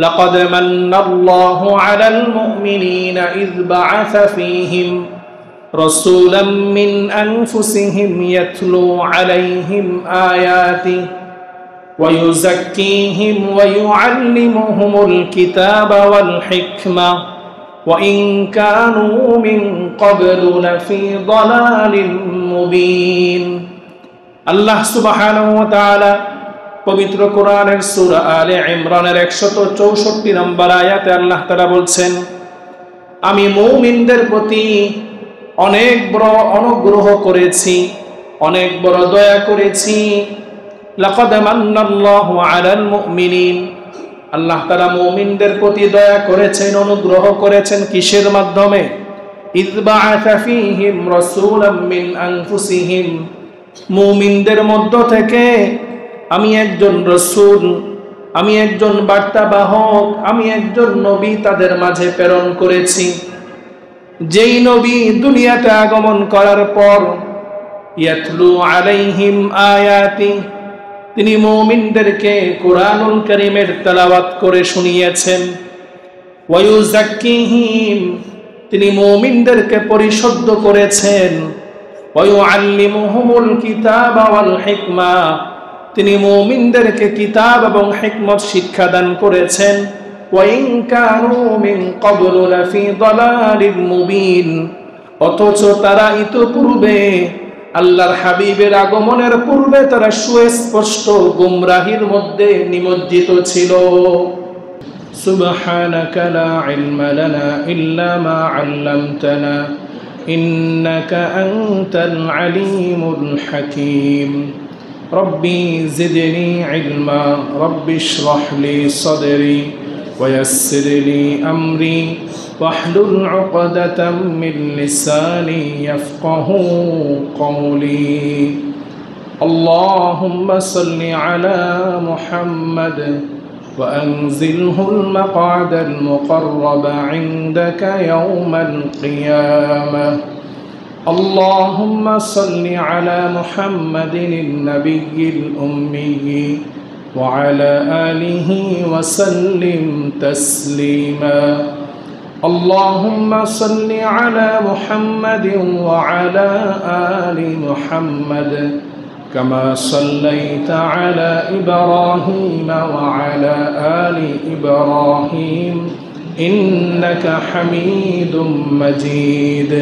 لقد من الله على المؤمنين إذ بعث فيهم رسولا من أنفسهم يتلو عليهم آياته ويزكيهم ويعلمهم الكتاب والحكمة وإن كانوا من قبل لفي ضلال مبين الله سبحانه وتعالى পবিত্র কোরআনের সূরা আলে ইমরানের 164 নম্বর আয়াতে আল্লাহ তাআলা বলছেন, আমি মুমিনদের প্রতি অনেক বড় অনুগ্রহ করেছি, অনেক বড় দয়া করেছি। লাকাদ মান্নাল্লাহু আলাল মুমিনিন, আল্লাহ তাআলা মুমিনদের প্রতি দয়া করেছেন, অনুগ্রহ করেছেন কিসের মাধ্যমে? ইয বাআসা ফীহিম রাসূলাম মিন আনফুসিহিম, মুমিনদের মধ্য থেকে আমি একজন রাসূল, আমি একজন বার্তাবাহক, আমি একজন নবী তাদের মাঝে প্রেরণ করেছি। যেই নবী দুনিয়াতে আগমন করার পর ইয়াতলু আলাইহিম আয়াতি, তিনি মুমিনদেরকে কোরআনুল কারীমের তেলাওয়াত করে শুনিয়েছেন। ওয়া ইউযাক্কিহিম, তিনি মুমিনদেরকে পরিশুদ্ধ করেছেন। ওয়া ইউআল্লিমুহুমুল কিতাবা ওয়াল হিকমা, তিনি মুমিনদেরকে কিতাব এবং হিকমত শিক্ষা দান করেছেন। ওয়া ইন কানু মিন ক্বাবলু লাফি দালালিন মুবিন, অথচ তারা ইতোপূর্বে আল্লাহর হাবিবের আগমনের পূর্বে তারা সুস্পষ্ট গুমরাহির মধ্যে নিমজ্জিত ছিল। সুবহানাকা লা ইলমা লানা ইল্লা মা আল্লামতানা ইন্নাকা আনতাল আলিমুল হাকীম। ربي زدني علما رب اشرح لي صدري ويسر لي أمري واحلل عقدة من لساني يفقه قولي اللهم صل على محمد وأنزله المقعد المقرب عندك يوم القيامة اللهم صل على محمد النبي الأمي وعلى آله وسلم تسليما اللهم صل على محمد وعلى آل محمد كما صليت على إبراهيم وعلى آل إبراهيم إنك حميد مجيد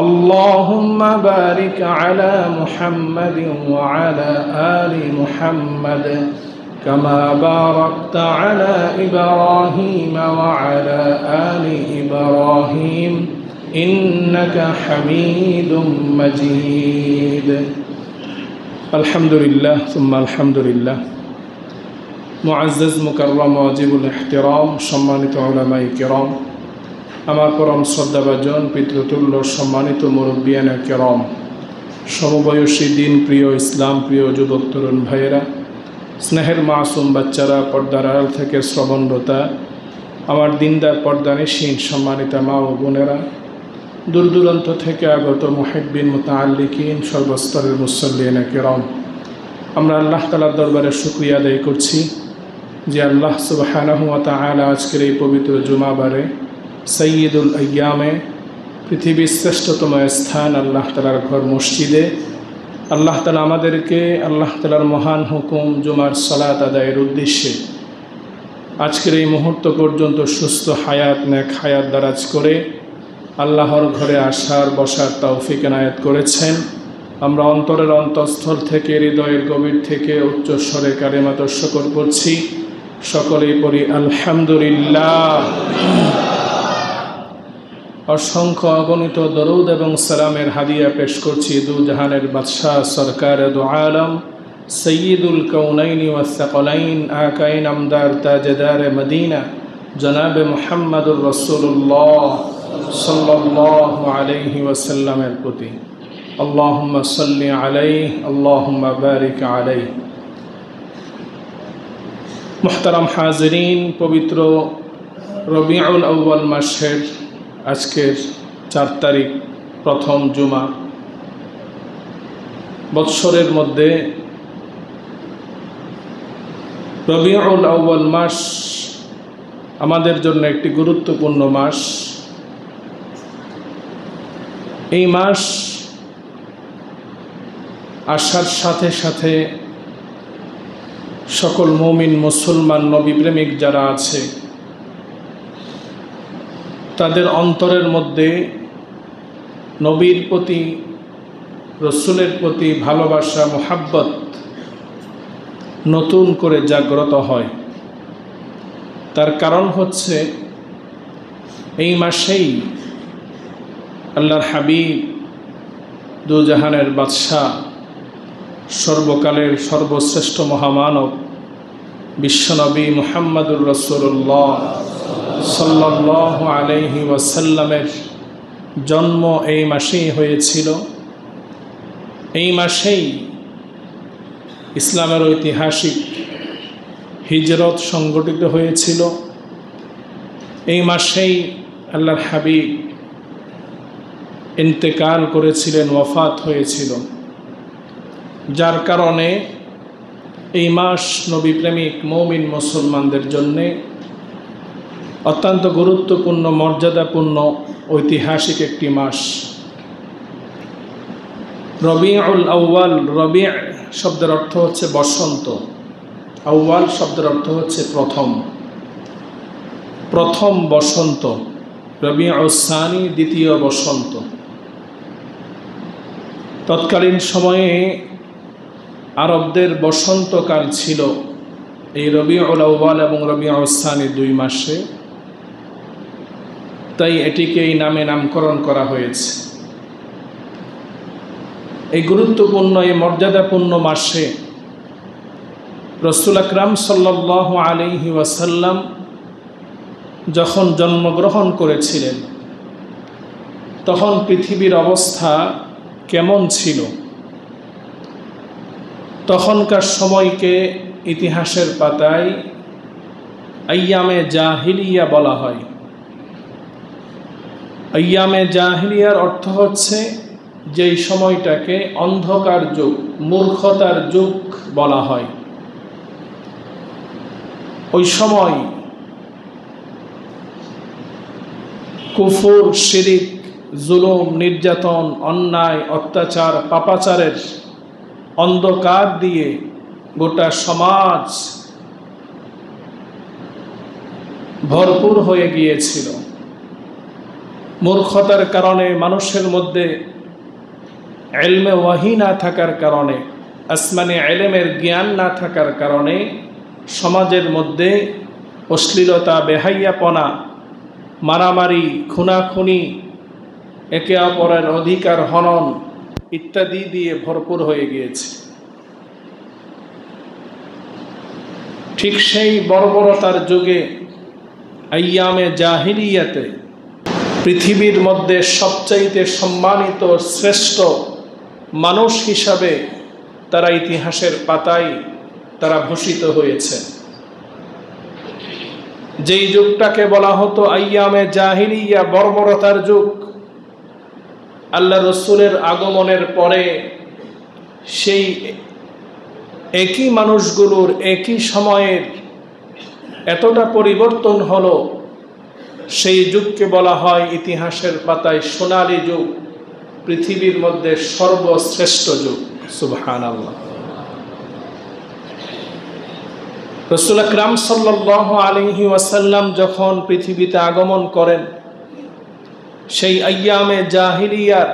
اللهم بارك على محمد وعلى آل محمد كما باركت على إبراهيم وعلى آل إبراهيم إنك حميد مجيد الحمد لله ثم الحمد لله معزز مكرم واجب الاحترام সম্মানিত উলামায়ে কিরাম, আমার পরম শ্রদ্ধাভাজন পিতৃতুল্য সম্মানিত মুরব্বিয়ানে কেরাম, সমবয়সী দিন প্রিয় ইসলাম প্রিয় যুবক তরুণ ভাইয়েরা, স্নেহের মাসুম বাচ্চারা, পর্দার আড়াল থেকে শ্রবণরতা আমার দিনদার পর্দানিসীন সম্মানিতা মা ও বোনেরা, দূর দূরান্ত থেকে আগত মুহিব্বিন মুতাআল্লিকিন, সর্বস্তরের মুসল্লিয়ানে কেরাম, আমরা আল্লাহ তাআলার দরবারে শুকরিয়া আদায় করছি যে আল্লাহ সুবহানাহু ওয়া তাআলা আজকের এই পবিত্র জুমাবারে সৈয়দুল আইয়ামে, পৃথিবীর শ্রেষ্ঠতম স্থান আল্লাহ তাআলার ঘর মসজিদে আল্লাহ তাআলা আমাদেরকে আল্লাহ তাআলার মহান হুকুম জুমার সালাত আদায়ের উদ্দেশ্যে আজকের এই মুহূর্ত পর্যন্ত সুস্থ হায়াত, নেক হায়াত দারাজ করে আল্লাহর ঘরে আসার বসার তৌফিক এনায়েত করেছেন। আমরা অন্তরের অন্তঃস্থল থেকে, হৃদয়ের গভীর থেকে উচ্চস্বরে কালিমাত শুকর করছি। সকলেই পড়ি আলহামদুলিল্লাহ। অসংখ্য অগণিত দরুদ এবং সালামের হাদিয়া পেশ করছি দু জাহানের বাদশাহ সরকার দু আলম সৈয়দুল কৌনাইন ওয়াস সাকলাইন আকাইন আমদার তাজদার মদিনা জনাবে মুহাম্মদুর রাসূলুল্লাহ সাল্লাল্লাহু আলাইহি ওয়াসাল্লামের প্রতি। আল্লাহুম্মা সাল্লি আলাইহি আল্লাহুম্মা বারিক আলাইহি। মুহতারাম হাজিরিন, পবিত্র রবিউল আউয়াল মাসের আজকের 4 তারিখ প্রথম জুমা, বৎসরের মধ্যে রবিউল আউয়াল মাস আমাদের জন্য একটি গুরুত্বপূর্ণ মাস। এই মাস আসার সাথে সাথে সকল মুমিন মুসলমান নবী প্রেমিক যারা আছে তাদের অন্তরের মধ্যে নবীর প্রতি, রসুলের প্রতি ভালোবাসা, মুহাব্বত নতুন করে জাগ্রত হয়। তার কারণ হচ্ছে এই মাসেই আল্লাহর হাবিব, দুজাহানের বাদশাহ, সর্বকালের সর্বশ্রেষ্ঠ মহামানব বিশ্বনবী মুহাম্মদুর রাসূলুল্লাহ সাল্লাল্লাহু আলাইহি ওয়াসাল্লামের জন্ম এই মাসেই হয়েছিল। এই মাসেই ইসলামের ঐতিহাসিক হিজরত সংগঠিত হয়েছিল। এই মাসেই আল্লাহর হাবিব ইন্তেকাল করেছিলেন, ওয়াফাত হয়েছিল। যার কারণে এই মাস নবী প্রেমিক মুমিন মুসলমানদের জন্যে অত্যন্ত গুরুত্বপূর্ণ, মর্যাদাপূর্ণ, ঐতিহাসিক একটি মাস। রবিউল আউয়াল, রবি শব্দের অর্থ হচ্ছে বসন্ত, আউয়াল শব্দের অর্থ হচ্ছে প্রথম, প্রথম বসন্ত। রবিউল সানি, দ্বিতীয় বসন্ত। তৎকালীন সময়ে আরবদের বসন্তকাল ছিল এই রবিউল আউয়াল এবং রবিউল সানি দুই মাসে, তাই এটিকে এই নামে নামকরণ করা হয়েছে। এই গুরুত্বপূর্ণ, এই মর্যাদাপূর্ণ মাসে রাসূল আকরাম সাল্লাল্লাহু আলাইহি ওয়াসাল্লাম যখন জন্মগ্রহণ করেছিলেন তখন পৃথিবীর অবস্থা কেমন ছিল? তখনকার সময়কে ইতিহাসের পাতায় আইয়ামে জাহিলিয়া বলা হয়। আইয়ামে জাহিলিয়ার অর্থ হচ্ছে যেই সময়টাকে অন্ধকার যুগ, মূর্খতার যুগ বলা হয়। ওই সময় কুফর, শিরিক, জুলুম, নির্যাতন, অন্যায়, অত্যাচার, পাপাচারের অন্ধকার দিয়ে গোটা সমাজ ভরপুর হয়ে গিয়েছিল। মূর্খতার কারণে, মানুষের মধ্যে ইলমে ওয়াহি না থাকার কারণে, আসমানি ইলমের জ্ঞান না থাকার কারণে সমাজের মধ্যে অশ্লীলতা, বেহাইয়াপনা, মারামারি, খুনাখুনি, একে অপরের অধিকার হনন ইত্যাদি দিয়ে ভরপুর হয়ে গিয়েছে। ঠিক সেই বর্বরতার যুগে আইয়ামে জাহিলিয়াতে পৃথিবীর মধ্যে সবচাইতে সম্মানিত, শ্রেষ্ঠ মানুষ হিসাবে তারা ইতিহাসের পাতায় তারা ভূষিত হয়েছে। যেই যুগটাকে বলা হতো আইয়ামে জাহিলিয়া, বর্বরতার যুগ, আল্লাহ রসুলের আগমনের পরে সেই একই মানুষগুলোর একই সময়ের এতটা পরিবর্তন হলো, সেই যুগকে বলা হয় ইতিহাসের পাতায় সোনালী যুগ, পৃথিবীর মধ্যে সর্বশ্রেষ্ঠ যুগ। সুবহানাল্লাহ। রাসূল আকরাম সাল্লাল্লাহু আলাইহি ওয়াসাল্লাম যখন পৃথিবীতে আগমন করেন, সেই আইয়ামে জাহিলিয়ার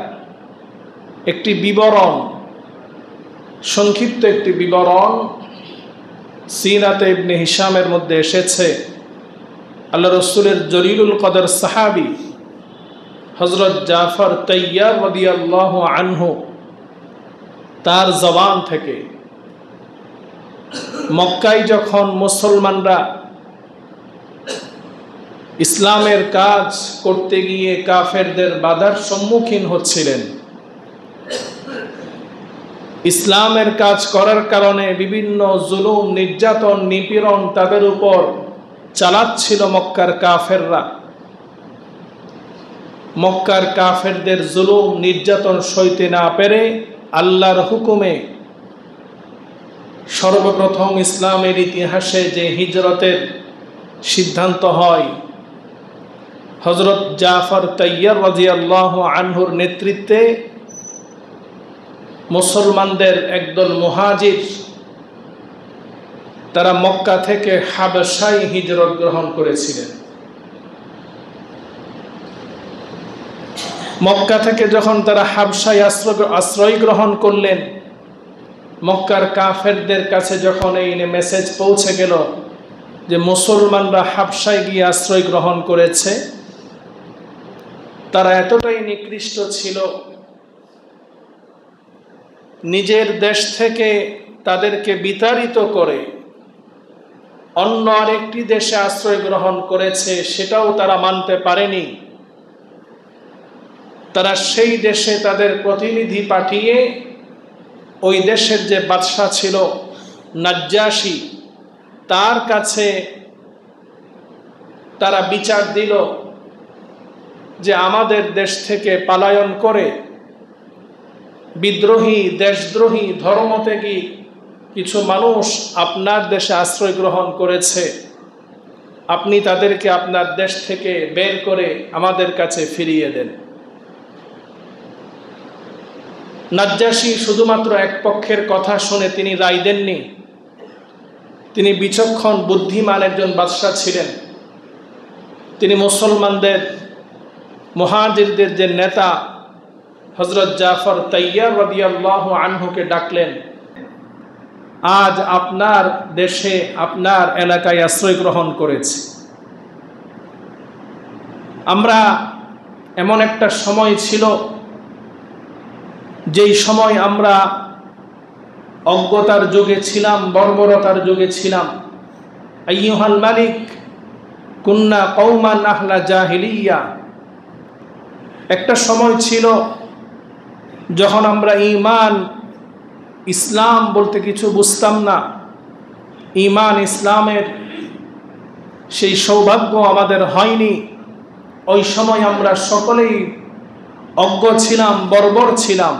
একটি বিবরণ, সংক্ষিপ্ত একটি বিবরণ সিরাতে ইবনে হিশামের মধ্যে এসেছে। আল্লাহ রসুলের জলিলুল কদর সাহাবী হযরত জাফর তাইয়ার রাদিয়াল্লাহু আনহু তার জবান থেকে মক্কায় যখন মুসলমানরা ইসলামের কাজ করতে গিয়ে কাফেরদের বাধার সম্মুখীন হচ্ছিলেন, ইসলামের কাজ করার কারণে বিভিন্ন জুলুম, নির্যাতন, নিপীড়ন তাদের উপর চালাচ্ছিল মক্কার কাফেররা। মক্কার কাফেরদের জুলুম, নির্যাতন সইতে না পেরে আল্লাহর হুকুমে সর্বপ্রথম ইসলামের ইতিহাসে যে হিজরতের সিদ্ধান্ত হয় হযরত জাফর তাইয়ার রাদিয়াল্লাহু আনহুর নেতৃত্বে মুসলমানদের একদল মুহাজির তারা মক্কা থেকে হাবশায় হিজরত গ্রহণ করেছিলেন। মক্কা থেকে যখন তারা হাবশায় আশ্রয় গ্রহণ করলেন, মক্কার কাফেরদের কাছে যখন এই মেসেজ পৌঁছে গেল যে মুসলমানরা হাবশায় গিয়ে আশ্রয় গ্রহণ করেছে, তারা এতটাই নিকৃষ্ট ছিল, নিজের দেশ থেকে তাদেরকে বিতাড়িত করে অন্য আরেকটি দেশে আশ্রয় গ্রহণ করেছে, সেটাও তারা মানতে পারেনি। তারা সেই দেশে তাদের প্রতিনিধি পাঠিয়ে ওই দেশের যে বাদশা ছিল নাজ্জাশী, তার কাছে তারা বিচার দিল যে আমাদের দেশ থেকে পলায়ন করে বিদ্রোহী, দেশদ্রোহী, ধর্মত্যাগী কিছু মানুষ আপনার দেশে আশ্রয় গ্রহণ করেছে, আপনি তাদেরকে আপনার দেশ থেকে বের করে আমাদের কাছে ফিরিয়ে দেন। নাজ্জাশী শুধুমাত্র এক পক্ষের কথা শুনে তিনি রায় দেননি। তিনি বিচক্ষণ, বুদ্ধিমান একজন বাদশা ছিলেন। তিনি মুসলমানদের, মুহাজিরদের যে নেতা হযরত জাফর তাইয়ার রাদিয়াল্লাহু আনহুকে ডাকলেন, আজ আপনার দেশে, আপনার এলাকায় আশ্রয় গ্রহণ করেছে। আমরা এমন একটা সময় ছিল যেই সময় আমরা অজ্ঞতার যুগে ছিলাম, বর্বরতার যুগে ছিলাম। আইয়ুহাল মালিক কুন্না কওমান আহলা জাহিলিয়া। একটা সময় ছিল যখন আমরা ঈমান, ইসলাম বলতে কিছু বুঝতাম না। ঈমান, ইসলামের সেই সৌভাগ্য আমাদের হয়নি। ওই সময় আমরা সকলেই অজ্ঞ ছিলাম, বর্বর ছিলাম।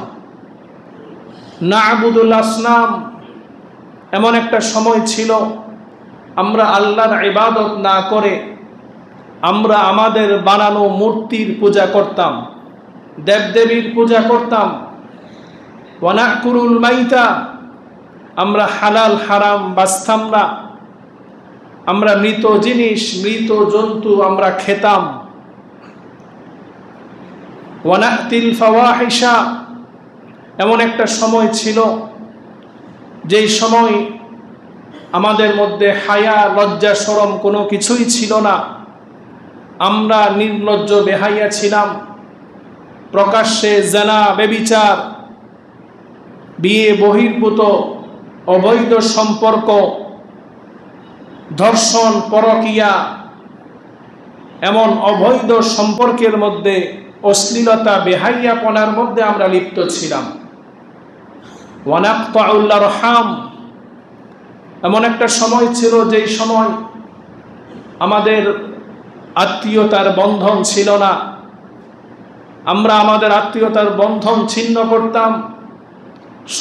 না'বুদুল আসনাম, এমন একটা সময় ছিল আমরা আল্লাহর ইবাদত না করে আমরা আমাদের বানানো মূর্তির পূজা করতাম, দেবদেবীর পূজা করতাম। ওয়া নাকুলুল মাইতা, আমরা হালাল হারাম বাছতাম না। আমরা মৃত জিনিস, মৃত জন্তু আমরা খেতাম। ওয়া নাতিল ফাওয়াহিশা, এমন একটা সময় ছিল যেই সময় আমাদের মধ্যে হায়া, লজ্জা, শরম কোনো কিছুই ছিল না। আমরা নির্লজ্জ, বেহাইয়া ছিলাম। প্রকাশ্যে জিনা, ব্যভিচার, বিয়ে বহির্ভূত অবৈধ সম্পর্ক, ধর্ষণ, পরকীয়া, এমন অবৈধ সম্পর্কের মধ্যে, অশ্লীলতা, বেহাইয়াপনার মধ্যে আমরা লিপ্ত ছিলাম। ওয়া নাকতাউল আরহাম, এমন একটা সময় ছিল যেই সময় আমাদের আত্মীয়তার বন্ধন ছিল না। আমরা আমাদের আত্মীয়তার বন্ধন ছিন্ন করতাম।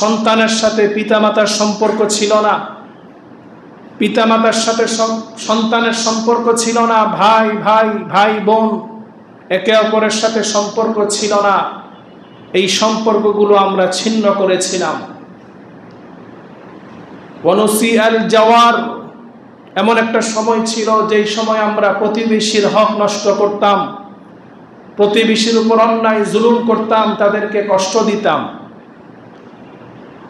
সন্তানের সাথে পিতামাতার সম্পর্ক ছিল না, পিতামাতার সাথে সন্তানের সম্পর্ক ছিল না, ভাই ভাই, ভাই বোন একে অপরের সাথে সম্পর্ক ছিল না। এই সম্পর্কগুলো আমরা ছিন্ন করেছিলাম। ওয়ানুসিআল জাওয়ার, এমন একটা সময় ছিল যেই সময় আমরা প্রতিবেশীর হক নষ্ট করতাম, প্রতিবেশীর উপর অন্যায় জুলুম করতাম, তাদেরকে কষ্ট দিতাম।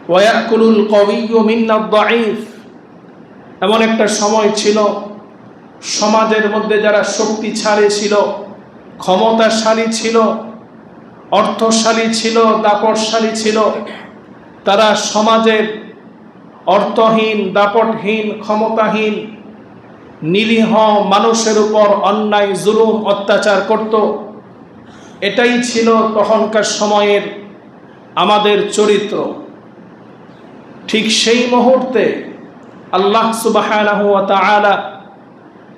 ওয়ায়াকুলুল কওয়িয়্যু মিন্নাদ দাঈফ, এমন একটা সময় ছিল সমাজের মধ্যে যারা শক্তিশালী ছিল, ক্ষমতাশালী ছিল, অর্থশালী ছিল, দাপটশালী ছিল, তারা সমাজের অর্থহীন, দাপটহীন, ক্ষমতাহীন, নিরীহ মানুষের উপর অন্যায়, জুলুম, অত্যাচার করত। এটাই ছিল তখনকার সময়ের আমাদের চরিত্র। ঠিক সেই মুহূর্তে আল্লাহ সুবহানাহু ওয়া তাআলা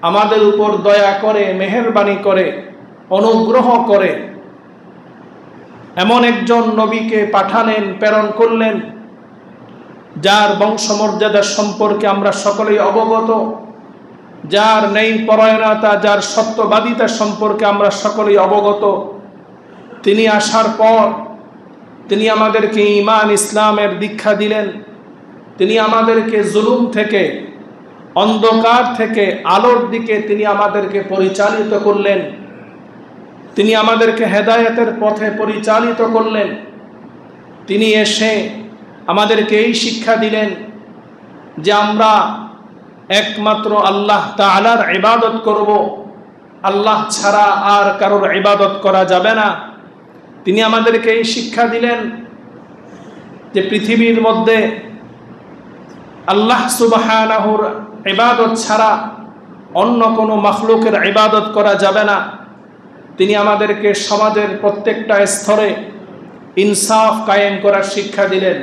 আমাদের উপর দয়া করে, মেহেরবানি করে, অনুগ্রহ করে এমন একজন নবীকে পাঠালেন, প্রেরণ করলেন, যার বংশমর্যাদা সম্পর্কে আমরা সকলেই অবগত, যার নেই পরায়ণতা, যার সত্যবাদিতা সম্পর্কে আমরা সকলেই অবগত। তিনি আসার পর তিনি আমাদেরকে ঈমান ইসলামের দীক্ষা দিলেন। তিনি আমাদেরকে জুলুম থেকে, অন্ধকার থেকে আলোর দিকে তিনি আমাদেরকে পরিচালিত করলেন। তিনি আমাদেরকে হেদায়েতের পথে পরিচালিত করলেন। তিনি এসে আমাদেরকে এই শিক্ষা দিলেন যে আমরা একমাত্র আল্লাহ তাআলার ইবাদত করব, আল্লাহ ছাড়া আর কারোর ইবাদত করা যাবে না। তিনি আমাদেরকে এই শিক্ষা দিলেন যে পৃথিবীর মধ্যে আল্লাহ সুবহানাহুর ইবাদত ছাড়া অন্য কোনো মাখলুকের ইবাদত করা যাবে না। তিনি আমাদেরকে সমাজের প্রত্যেকটা স্তরে ইনসাফ কায়েম করার শিক্ষা দিলেন।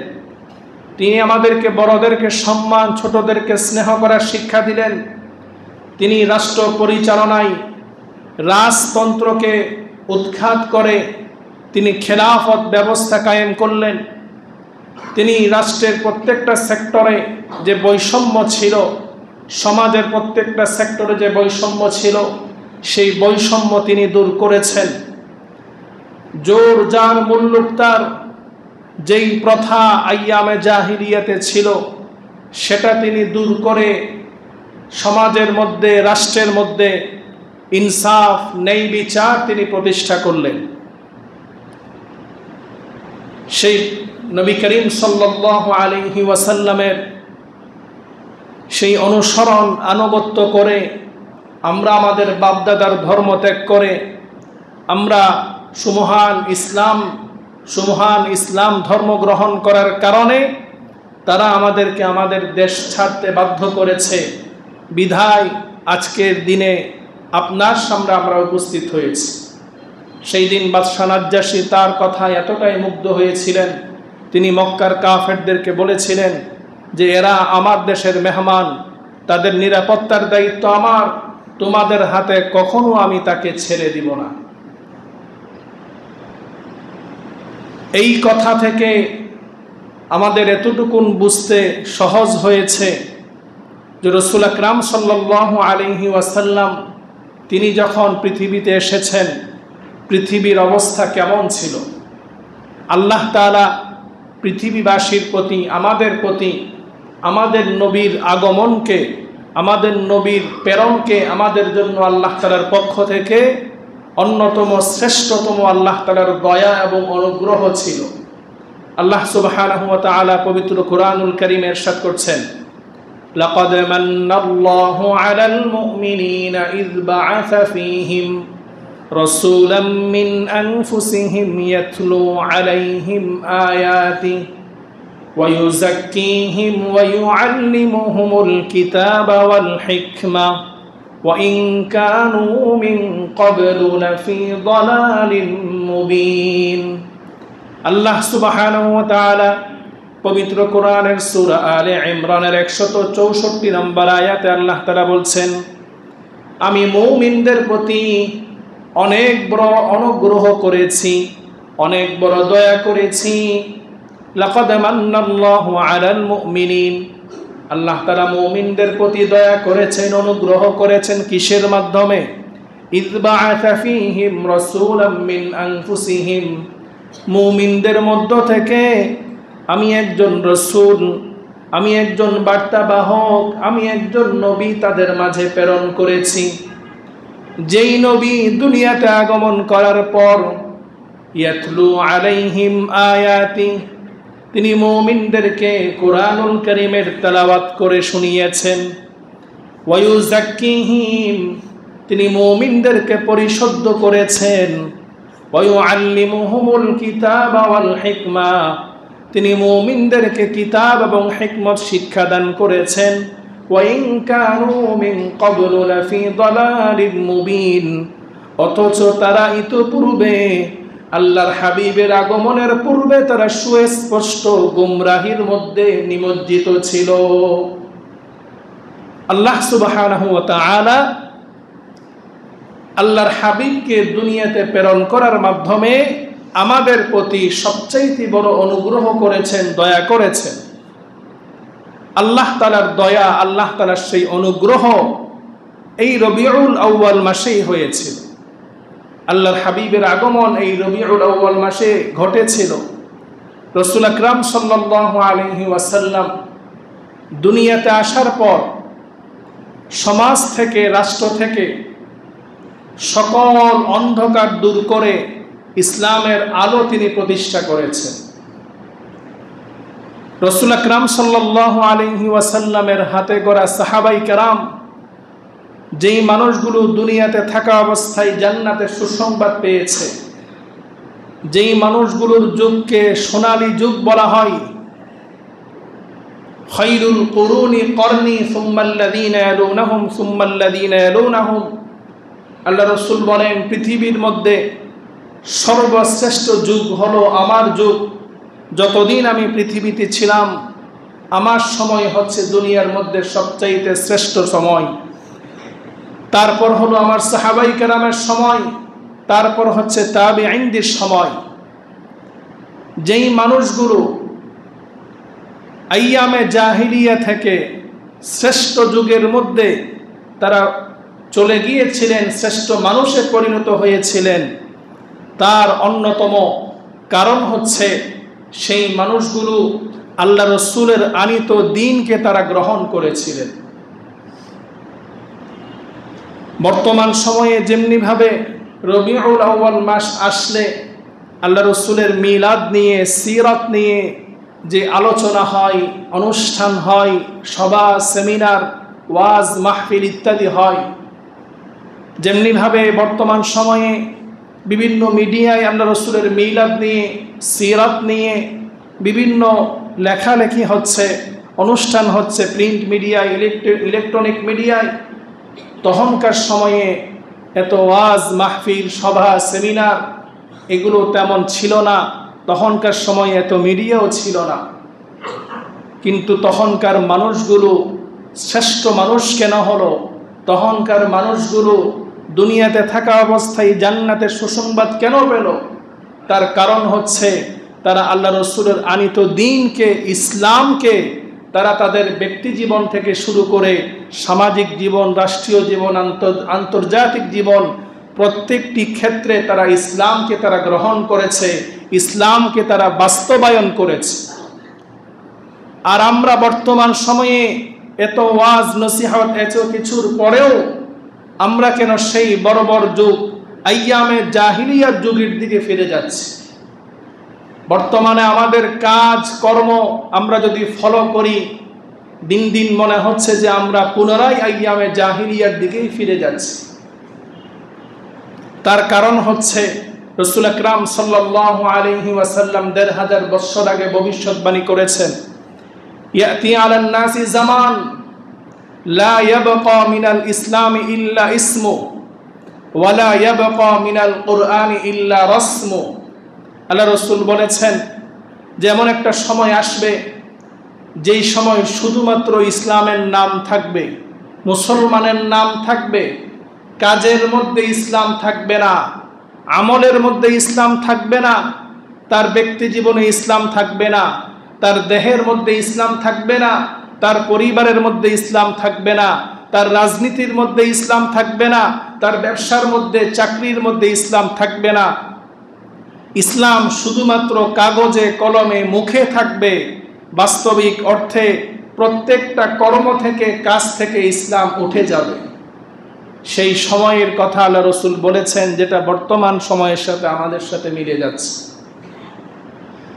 তিনি আমাদেরকে বড়দেরকে সম্মান, ছোটদেরকে স্নেহ করার শিক্ষা দিলেন। তিনি রাষ্ট্র পরিচালনায় রাজতন্ত্রকে উৎখাত করে তিনি খেলাফত ব্যবস্থা কায়েম করলেন। তিনি রাষ্ট্রের প্রত্যেকটা সেক্টরে যে বৈষম্য ছিল, সমাজের প্রত্যেকটা সেক্টরে যে বৈষম্য ছিল, সেই বৈষম্য তিনি দূর করেছেন। জোর জার মুল্লুকতার যেই প্রথা আইয়ামে জাহিলিয়াতে ছিল, সেটা তিনি দূর করে সমাজের মধ্যে, রাষ্ট্রের মধ্যে ইনসাফ, ন্যায় বিচার তিনি প্রতিষ্ঠা করলেন। সেই নবী করিম সাল্লাল্লাহু আলাইহি ওয়াসাল্লামের সেই অনুসরণ, আনুগত্য করে আমরা আমাদের বাপদাদার ধর্ম ত্যাগ করে আমরা সুমহান ইসলাম ধর্ম গ্রহণ করার কারণে তারা আমাদেরকে আমাদের দেশ ছাড়তে বাধ্য করেছে। বিধায় আজকের দিনে আপনার সামনে আমরা উপস্থিত হয়েছি। সেই দিন বাদশাহ নাজ্জাশী তার কথায় এতটাই মুগ্ধ হয়েছিলেন, তিনি মক্কার কাফেরদেরকে বলেছিলেন যে এরা আমার দেশের মেহমান, তাদের নিরাপত্তার দায়িত্ব আমার, তোমাদের হাতে কখনো আমি তাকে ছেড়ে দিব না। এই কথা থেকে আমাদের এতটুকুন বুঝতে সহজ হয়েছে যে রাসূল আকরাম সাল্লাল্লাহু আলাইহি ওয়াসাল্লাম তিনি যখন পৃথিবীতে এসেছেন, পৃথিবীর অবস্থা কেমন ছিল। আল্লাহ তাআলা পৃথিবীবাসীর প্রতি, আমাদের নবীর আগমনকে, আমাদের নবীর প্রেরণকে আমাদের জন্য আল্লাহ তাআলার পক্ষ থেকে অন্যতম শ্রেষ্ঠতম আল্লাহ তাআলার দয়া এবং অনুগ্রহ ছিল। আল্লাহ সুবহানাহু ওয়া তাআলা পবিত্র কুরআনুল কারীমে ইরশাদ করছেন, লাকাদ মান্নাল্লাহু আলাল মুমিনিনা ইয বা'আসা ফীহিম রাসূলাম মিন আনফুসিহিম ইয়াতলু আলাইহিম আয়াতিহি ওয়া ইউযাক্কিহিম ওয়া ইউআল্লিমুহুমুল কিতাবা ওয়াল হিকমা وَإِن كَانُوا مِن قَبْلُ لَفِي ضَلَالٍ مُبِينٍ। আল্লাহ সুবহানাহু ওয়া তাআলা পবিত্র কোরআনের সূরা আলে ইমরানের 164 নম্বর আয়াতে আল্লাহ তাআলা বলছেন, আমি মুমিনদের প্রতি অনেক বড় অনুগ্রহ করেছি, অনেক বড় দয়া করেছি। লাকাদ মান্নাল্লাহু আলাল মুমিনিন, আল্লাহ তাআলা মুমিনদের প্রতি দয়া করেছেন, অনুগ্রহ করেছেন কিসের মাধ্যমে? ইয বা'আসা ফীহিম রাসূলাম মিন আনফুসিহিম, মুমিনদের মধ্য থেকে আমি একজন রাসূল, আমি একজন বার্তাবাহক, আমি একজন নবী তাদের মাঝে প্রেরণ করেছি। যেই নবী দুনিয়াতে আগমন করার পর ইয়াতলু আলাইহিম আয়াতি, তিনি মুমিনদেরকে কুরআনুল কারীমের তেলাওয়াত করে শুনিয়েছেন। ওয়া ইউযাক্কিহিম, তিনি মুমিনদেরকে পরিশুদ্ধ করেছেন। ওয়া ইউআল্লিমুহুমুল কিতাবা ওয়াল হিকমা, তিনি মুমিনদেরকে কিতাব এবং হিকমত শিক্ষা দান করেছেন। ওয়া ইন কানু মিন ক্বাবলু লাফি দালালিম মুবিন, অথচ তারা ইতোপূর্বে আল্লাহর হাবিবের আগমনের পূর্বে তারা সুস্পষ্ট গুমরাহির মধ্যে নিমজ্জিত ছিল। আল্লাহ সুবহানাহু ওয়া তাআলা আল্লাহর হাবিবকে দুনিয়াতে প্রেরণ করার মাধ্যমে আমাদের প্রতি সবচেয়ে বড় অনুগ্রহ করেছেন, দয়া করেছেন। আল্লাহ তাআলার দয়া, আল্লাহ তাআলার সেই অনুগ্রহ এই রবিউল আউয়াল মাসেই হয়েছিল। আল্লাহর হাবিবের আগমন এই রবিউল আউয়াল মাসে ঘটেছিল। রাসূল আকরাম সাল্লাল্লাহু আলাইহি ওয়াসাল্লাম দুনিয়াতে আসার পর সমাজ থেকে, রাষ্ট্র থেকে সকল অন্ধকার দূর করে ইসলামের আলো তিনি প্রতিষ্ঠা করেছেন। রাসূল আকরাম সাল্লাল্লাহু আলাইহি ওয়াসাল্লামের হাতে গড়া সাহাবাই কেরাম, যেই মানুষগুলো দুনিয়াতে থাকা অবস্থায় জান্নাতের সুসংবাদ পেয়েছে, যেই মানুষগুলোর যুগকে সোনালী যুগ বলা হয়, খায়রুল কুরুনি করনি সুম্মাল্লাযীনা ইয়ালুনাহুম সুম্মাল্লাযীনা ইয়ালুনাহুম। আল্লাহ রাসূল বলেন, পৃথিবীর মধ্যে সর্বশ্রেষ্ঠ যুগ হলো আমার যুগ। যতদিন আমি পৃথিবীতে ছিলাম আমার সময় হচ্ছে দুনিয়ার মধ্যে সবচাইতে শ্রেষ্ঠ সময়। তারপর হলো আমার সাহাবাই কেরামের সময়, তারপর হচ্ছে তাবিঈনদের সময়। যেই মানুষগুলো আইয়ামে জাহিলিয়া থেকে শ্রেষ্ঠ যুগের মধ্যে তারা চলে গিয়েছিলেন, শ্রেষ্ঠ মানুষে পরিণত হয়েছিলেন, তার অন্যতম কারণ হচ্ছে সেই মানুষগুলো আল্লাহ রসুলের আনিত দ্বীনকে তারা গ্রহণ করেছিলেন। বর্তমান সময়ে যেমনিভাবে রবিউল আউয়াল মাস আসলে আল্লাহ রসুলের মিলাদ নিয়ে, সিরাত নিয়ে যে আলোচনা হয়, অনুষ্ঠান হয়, সভা, সেমিনার, ওয়াজ, মাহফিল ইত্যাদি হয়, যেমনিভাবে বর্তমান সময়ে বিভিন্ন মিডিয়ায় আল্লাহ রসুলের মিলাদ নিয়ে, সিরাত নিয়ে বিভিন্ন লেখালেখি হচ্ছে, অনুষ্ঠান হচ্ছে, প্রিন্ট মিডিয়ায়, ইলেকট্রনিক মিডিয়ায়। তখনকার সময়ে এত ওয়াজ, মাহফিল, সভা, সেমিনার এগুলো তেমন ছিল না। তখনকার সময়ে এত মিডিয়াও ছিল না। কিন্তু তখনকার মানুষগুলো শ্রেষ্ঠ মানুষ কেন হলো? তখনকার মানুষগুলো দুনিয়াতে থাকা অবস্থায় জান্নাতের সুসংবাদ কেন পেল? তার কারণ হচ্ছে তারা আল্লাহ রসুলের আনিত দ্বীনকে, ইসলামকে তারা তাদের ব্যক্তি জীবন থেকে শুরু করে সামাজিক জীবন, রাষ্ট্রীয় জীবন, আন্তর্জাতিক জীবন, প্রত্যেকটি ক্ষেত্রে তারা ইসলামকে তারা গ্রহণ করেছে, ইসলামকে তারা বাস্তবায়ন করেছে। আর আমরা বর্তমান সময়ে এত ওয়াজ, নসিহত, এত কিছুর পরেও আমরা কেন সেই বড় বড় যুগ আইয়ামে জাহিলিয়ার যুগের দিকে ফিরে যাচ্ছি? বর্তমানে আমাদের কাজ কর্ম আমরা যদি ফলো করি, দিন দিন মনে হচ্ছে যে আমরা পুনরায় আইয়ামে জাহিলিয়ার দিকেই ফিরে যাচ্ছি। তার কারণ হচ্ছে রাসূল আকরাম সাল্লাল্লাহু আলাইহি ওয়াসাল্লাম ১৫০০ বছর আগে ভবিষ্যৎবাণী করেছেন, ইয়াতি আলান নাসি জামান লা ইয়াবকা মিনাল ইসলামি ইল্লা ইসমু ওয়া লা ইয়াবকা মিনাল কুরআনি ইল্লা রাসমু। আল্লাহ রসুল বলেছেন যে এমন একটা সময় আসবে যেই সময় শুধুমাত্র ইসলামের নাম থাকবে, মুসলমানের নাম থাকবে, কাজের মধ্যে ইসলাম থাকবে না, আমলের মধ্যে ইসলাম থাকবে না, তার ব্যক্তি জীবনে ইসলাম থাকবে না, তার দেহের মধ্যে ইসলাম থাকবে না, তার পরিবারের মধ্যে ইসলাম থাকবে না, তার রাজনীতির মধ্যে ইসলাম থাকবে না, তার ব্যবসার মধ্যে, চাকরির মধ্যে ইসলাম থাকবে না। ইসলাম শুধুমাত্র কাগজে কলমে মুখে থাকবে, বাস্তবিক অর্থে প্রত্যেকটা কর্ম থেকে, কাজ থেকে ইসলাম উঠে যাবে। সেই সময়ের কথা আল্লাহ রসুল বলেছেন, যেটা বর্তমান সময়ের সাথে আমাদের সাথে মিলে যাচ্ছে।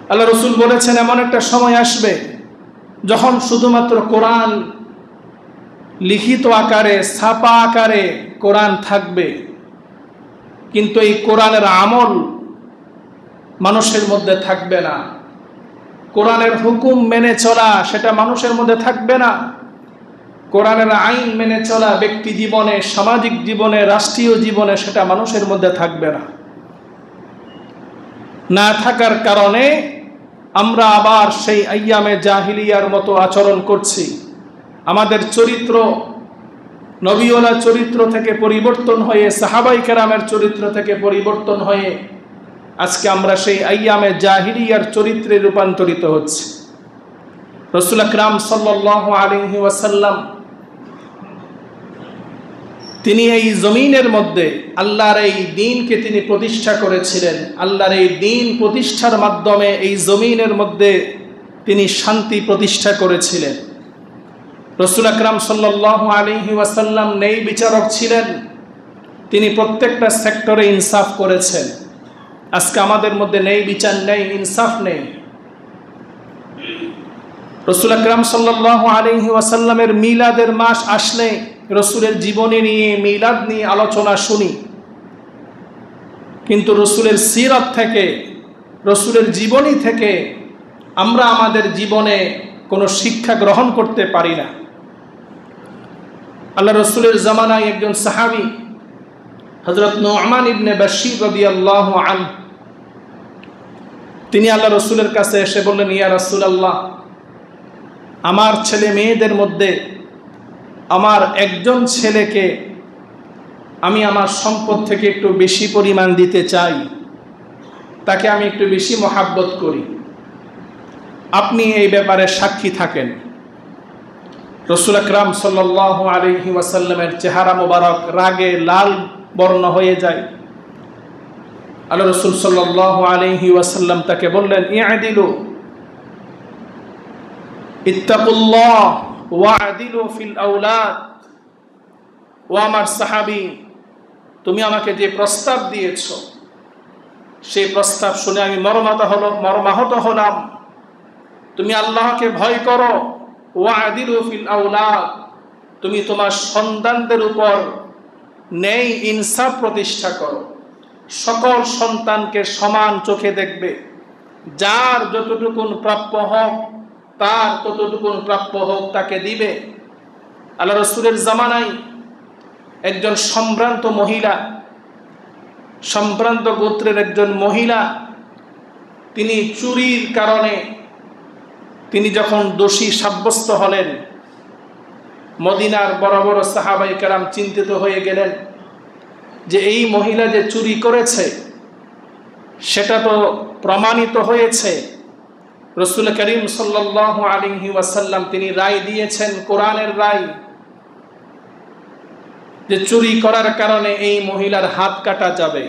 আল্লাহ রসুল বলেছেন এমন একটা সময় আসবে যখন শুধুমাত্র কোরআন লিখিত আকারে, ছাপা আকারে কোরআন থাকবে, কিন্তু এই কোরআনের আমল মানুষের মধ্যে থাকবে না। কোরআনের হুকুম মেনে চলা সেটা মানুষের মধ্যে থাকবে না। কোরআনের আইন মেনে চলা ব্যক্তি জীবনে, সামাজিক জীবনে, রাষ্ট্রীয় জীবনে সেটা মানুষের মধ্যে থাকবে না। না থাকার কারণে আমরা আবার সেই আইয়ামে জাহিলিয়ার মতো আচরণ করছি। আমাদের চরিত্র নবীওয়ালা চরিত্র থেকে পরিবর্তন হয়ে, সাহাবাই কেরামের চরিত্র থেকে পরিবর্তন হয়ে আজকে আমরা সেই আইয়ামে জাহিলিয়ার চরিত্রে রূপান্তরিত হচ্ছে। রাসূল আকরাম সাল্লাল্লাহু আলাইহি ওয়াসাল্লাম তিনি এই জমিনের মধ্যে আল্লাহর এই দ্বীনকে তিনি প্রতিষ্ঠা করেছিলেন। আল্লাহর এই দ্বীন প্রতিষ্ঠার মাধ্যমে এই জমিনের মধ্যে তিনি শান্তি প্রতিষ্ঠা করেছিলেন। রাসূল আকরাম সাল্লাল্লাহু আলাইহি ওয়াসাল্লাম ন্যায় বিচারক ছিলেন। তিনি প্রত্যেকটা সেক্টরে ইনসাফ করেছেন। আজকে আমাদের মধ্যে ন্যায় বিচার নেই, ইনসাফ নেই। রাসূল আকরাম সাল্লাল্লাহু আলাইহি ওয়াসাল্লামের মিলাদের মাস আসলে রসুলের জীবনী নিয়ে, মিলাদ নিয়ে আলোচনা শুনি, কিন্তু রসুলের সিরাত থেকে, রসুলের জীবনী থেকে আমরা আমাদের জীবনে কোনো শিক্ষা গ্রহণ করতে পারি না। আল্লাহ রসুলের জামানায় একজন সাহাবী হযরত নু'মান ইবনে বাশীর রাদিয়াল্লাহু আনহু, তিনি আল্লাহ রসুলের কাছে এসে বললেন, ইয়া রাসূলুল্লাহ, আমার ছেলে মেয়েদের মধ্যে আমার একজন ছেলেকে আমি আমার সম্পদ থেকে একটু বেশি পরিমাণ দিতে চাই, তাকে আমি একটু বেশি মহাব্বত করি, আপনি এই ব্যাপারে সাক্ষী থাকেন। রাসূল আকরাম সাল্লাল্লাহু আলাইহি ওয়াসাল্লামের চেহারা মোবারক রাগে লাল বর্ণ হয়ে যায়। আল্লাহ রাসূল সাল্লাল্লাহু আলাইহি ওয়াসাল্লাম তাকে বললেন, ইআদিলু ইত্তাকুল্লাহ ওয়াদিলু ফিল আওলাদ। ও আমার সাহাবী, তুমি আমাকে যে প্রস্তাব দিয়েছ সেই প্রস্তাব শুনে আমি মর্মাহত হলাম। তুমি আল্লাহকে ভয় করো, ওয়াদিলু ফিল আওলাদ, তুমি তোমার সন্তানদের উপর ন্যায় ইনসাফ প্রতিষ্ঠা করো। সকল সন্তানকে সমান চোখে দেখবে, যার যতটুকুন প্রাপ্য হোক তার ততটুকুন প্রাপ্য হোক তাকে দিবে। আল্লাহ রসুলের জামানায় একজন সম্ভ্রান্ত মহিলা, সম্ভ্রান্ত গোত্রের একজন মহিলা, তিনি চুরির কারণে তিনি যখন দোষী সাব্যস্ত হলেন, মদিনার বড় বড় সাহাবায়ে কেরাম চিন্তিত হয়ে গেলেন যে এই মহিলা যে চুরি করেছে সেটা তো প্রমাণিত হয়েছে। রাসূল করিম সাল্লাল্লাহু আলাইহি ওয়াসাল্লাম তিনি রায় দিয়েছেন, কোরআনের রায়, যে চুরি করার কারণে এই মহিলার হাত কাটা যাবে।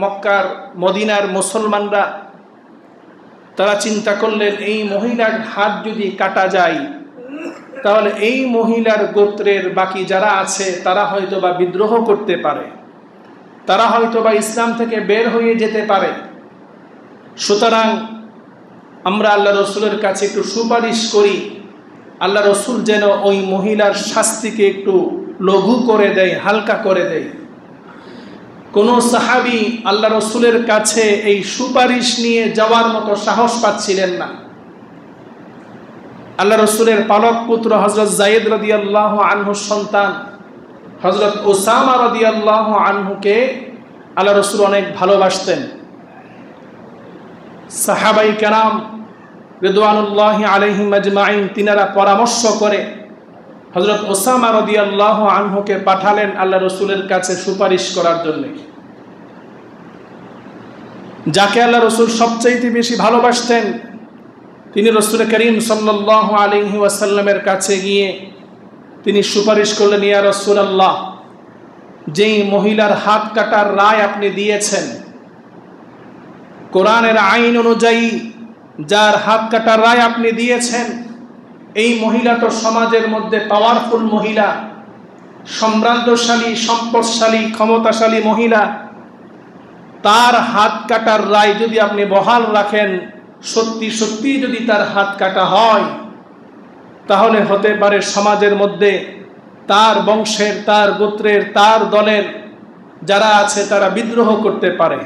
মক্কার মদিনার মুসলমানরা তারা চিন্তা করলেন, এই মহিলার হাত যদি কাটা যায় তাহলে এই মহিলার গোত্রের বাকি যারা আছে তারা হয়তোবা বিদ্রোহ করতে পারে, তারা হয়তোবা ইসলাম থেকে বের হয়ে যেতে পারে। সুতরাং আমরা আল্লাহ রসুলের কাছে একটু সুপারিশ করি, আল্লাহ রসুল যেন ওই মহিলার শাস্তিকে একটু লঘু করে দেয়, হালকা করে দেয়। কোন সাহাবী আল্লাহ রসুলের কাছে এই সুপারিশ নিয়ে যাওয়ার মতো সাহস পাচ্ছিলেন না। আল্লাহ রসুলের পালক পুত্র হযরত যায়েদ রাদিয়াল্লাহু আনহুর সন্তান হযরত উসামা রাদিয়াল্লাহু আনহুকে আল্লাহ রসুল অনেক ভালোবাসতেন। সাহাবায়ে কেরাম রিদওয়ানুল্লাহি আলাইহিম আজমাইন তিনারা পরামর্শ করে হযরত উসামা রাদিয়াল্লাহু আনহুকে পাঠালেন আল্লাহ রসুলের কাছে সুপারিশ করার জন্য। যাকে আল্লাহ রসুল সবচাইতে বেশি ভালোবাসতেন তিনি রাসূল করিম সাল্লাল্লাহু আলাইহি ওয়াসাল্লামের কাছে গিয়ে তিনি সুপারিশ করলেন, ইয়া রাসূলুল্লাহ, যেই মহিলার হাত কাটার রায় আপনি দিয়েছেন, কোরআনের আইন অনুযায়ী যার হাত কাটার রায় আপনি দিয়েছেন, এই মহিলা তো সমাজের মধ্যে পাওয়ারফুল মহিলা, সম্ভ্রান্তশালী, সম্পদশালী, ক্ষমতাশালী মহিলা, তার হাত কাটার রায় যদি আপনি বহাল রাখেন, সত্যি সত্যি যদি তার হাত কাটা হয় তাহলে হতে পারে সমাজের মধ্যে তার বংশের, তার গোত্রের, তার দলের যারা আছে তারা বিদ্রোহ করতে পারে।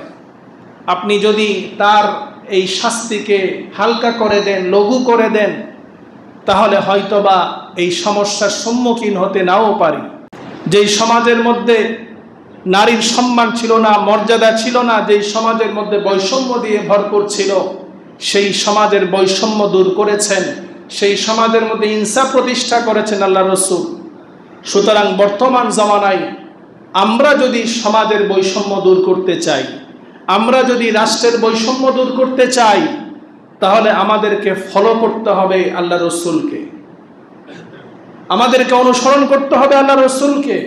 আপনি যদি তার এই শাস্তিকে হালকা করে দেন, লঘু করে দেন, তাহলে হয়তোবা এই সমস্যার সম্মুখীন হতে নাও পারি। যেই সমাজের মধ্যে নারীর সম্মান ছিল না, মর্যাদা ছিল না, যেই সমাজের মধ্যে বৈষম্য দিয়ে ভরপুর ছিল, সেই সমাজের বৈষম্য দূর করেছেন, সেই সমাজের মধ্যে ইনসাফ প্রতিষ্ঠা করেছেন আল্লাহ রসুল। সুতরাং বর্তমান জামানায় আমরা যদি সমাজের বৈষম্য দূর করতে চাই, আমরা যদি রাষ্ট্রের বৈষম্য দূর করতে চাই, তাহলে আমাদেরকে ফলো করতে হবে আল্লাহ রসুলকে। আমাদেরকে অনুসরণ করতে হবে আল্লাহ রসুলকে,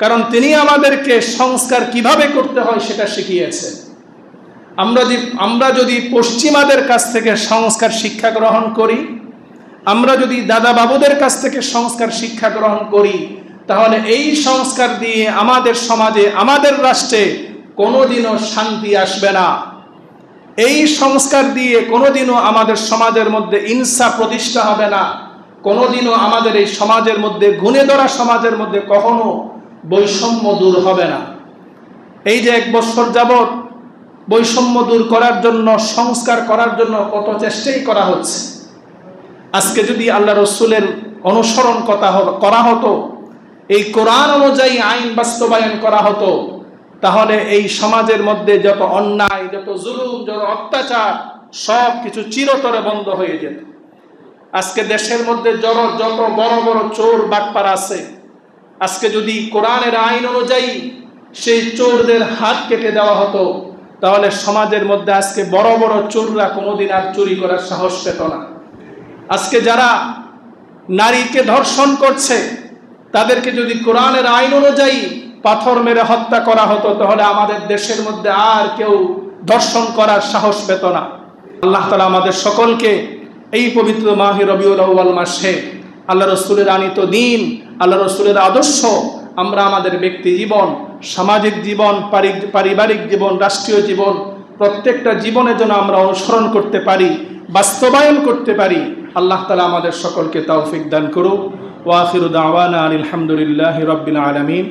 কারণ তিনি আমাদেরকে সংস্কার কিভাবে করতে হয় সেটা শিখিয়েছেন। আমরা যদি পশ্চিমাদের কাছ থেকে সংস্কার শিক্ষা গ্রহণ করি, আমরা যদি দাদা বাবুদের কাছ থেকে সংস্কার শিক্ষা গ্রহণ করি, তাহলে এই সংস্কার দিয়ে আমাদের সমাজে, আমাদের রাষ্ট্রে কোনোদিনও শান্তি আসবে না। এই সংস্কার দিয়ে কোনোদিনও আমাদের সমাজের মধ্যে ইনসাফ প্রতিষ্ঠা হবে না। কোনোদিনও আমাদের এই সমাজের মধ্যে, গুণে ধরা সমাজের মধ্যে কখনো বৈষম্য দূর হবে না। এই যে 1 বছর যাবৎ বৈষম্য দূর করার জন্য, সংস্কার করার জন্য কত চেষ্টাই করা হচ্ছে। আজকে যদি আল্লাহ রসুলের অনুসরণ করা হতো, এই কোরআন অনুযায়ী আইন বাস্তবায়ন করা হতো, তাহলে এই সমাজের মধ্যে যত অন্যায়, যত জুলুম, যত অত্যাচার, সব কিছু চিরতরে বন্ধ হয়ে যেত। আজকে দেশের মধ্যে যত বড় বড় চোর বাটপার আছে, আজকে যদি কোরআনের আইন অনুযায়ী সেই চোরদের হাত কেটে দেওয়া হতো, তাহলে সমাজের মধ্যে আজকে বড় বড় চোররা কোনোদিন আর চুরি করার সাহস পেত না। আজকে যারা নারীকে ধর্ষণ করছে, তাদেরকে যদি কোরআনের আইন অনুযায়ী পাথর মেরে হত্যা করা হতো, তাহলে আমাদের দেশের মধ্যে আর কেউ ধর্ষণ করার সাহস পেত না। আল্লাহ তাআলা আমাদের সকলকে এই পবিত্র মাহে রবিউল আউয়াল মাসে আল্লাহ রসুলের আনিত দিন, আল্লাহ রসুলের আদর্শ আমরা আমাদের ব্যক্তি জীবন, সামাজিক জীবন, পারিবারিক জীবন, রাষ্ট্রীয় জীবন, প্রত্যেকটা জীবনের জন্য আমরা অনুসরণ করতে পারি, বাস্তবায়ন করতে পারি। আল্লাহ তাআলা আমাদের সকলকে তৌফিক দান করুক। ওয়া আখিরু দাওয়ানা আলহামদুলিল্লাহি রাব্বিল আলামিন।